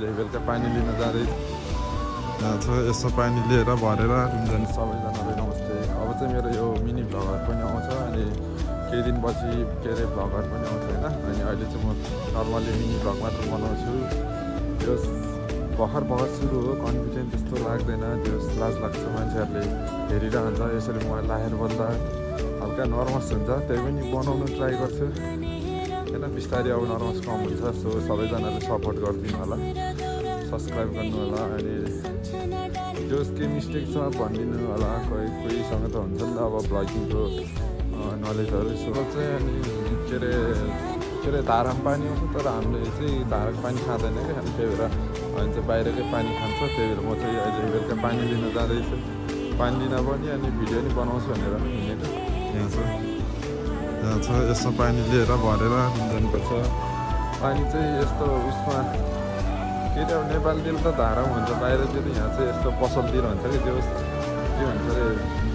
बेलुका पानी लिन जाँदै छ। यसो पानी लिएर भरेर रुम जाने सबैजनालाई नमस्ते। अब चाहिँ मेरो यो मिनी भ्लगहरू पनि आउँछ अनि केही दिनपछि के अरे भ्लगहरू पनि आउँछ होइन। अनि अहिले चाहिँ म नर्मली मिनी भ्लग मात्र बनाउँछु। त्यो भर्खर सुरु हो, कन्फिडेन्ट त्यस्तो लाग्दैन, त्यो लाज लाग्छ मान्छेहरूले हेरिरहन्छ। यसरी मोबाइल राखेर बोल्दा हल्का नर्भस हुन्छ, त्यही पनि बनाउनु ट्राई गर्छु होइन। बिस्तारै अब नर्भस कम हुन्छ। सो सबैजनाले सपोर्ट गरिदिनु होला, सब्सक्राइब गर्नु होला। अनि जो के मिस्टेक छ भनिदिनु होला। कोहीसँग त हुन्छ नि त अब भ्लगिङको नलेजहरू। सो चाहिँ अनि के अरे धारामा पानी आउँछ, तर हामीले चाहिँ धाराको पानी खाँदैन क्या। अनि त्यही भएर हामी चाहिँ बाहिरकै पानी खान्छ। त्यही भएर म चाहिँ अहिले बेलुका पानी लिन जाँदैछु। पानी लिन पनि अनि भिडियो पनि बनाउँछु भनेर हिँडेको यहाँ छ। यसमा पानी लिएर भरेर जानुपर्छ। पानी चाहिँ यस्तो उसमा के अरे अब नेपालतिर त धारा हुन्छ, बाहिरतिर यहाँ चाहिँ यस्तो पसलतिर हुन्छ कि त्यो के भन्छ अरे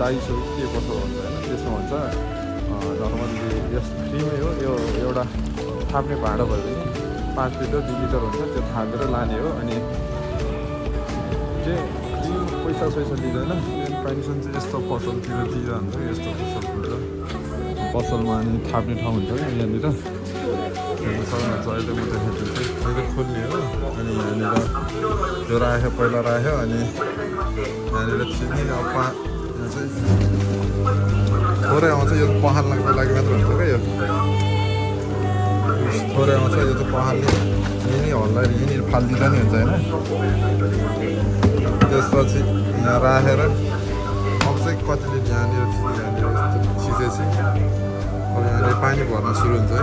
दाइसो के पसल हुन्छ होइन, त्यसमा हुन्छ। नर्मल्ली यस फ्रीमै हो। यो एउटा थाप्ने भाँडो भयो भने 5 लिटर 2 लिटर हुन्छ, त्यो थापेर लाने हो। अनि के पैसा लिँदैन। पेन्सन चाहिँ यस्तो पसलतिर दिइरहन्छ, यस्तो पसल खुल्छ पसलमा। अनि थाप्ने ठाउँ हुन्छ क्या यहाँनिर। सक्नुहुन्छ अहिले म देखाइदिन्छु। अहिले खोल्ने हो। अनि यहाँनिर त्यो राख्यो, पहिला राख्यो। अनि यहाँनिर चिनी अब यहाँ चाहिँ थोरै आउँछ। यो पखाल्नको लागि मात्र हुन्छ क्या। यो थोरै आउँछ, यो त पखाल्ने यहीँ हल्ला यहीँनिर फालिदिँदा नि हुन्छ होइन। त्यसपछि यहाँ राखेर अब चाहिँ कतिले यहाँनिर यस्तो छिसेपछि अब यहाँनिर पानी भर्न सुरु हुन्छ है।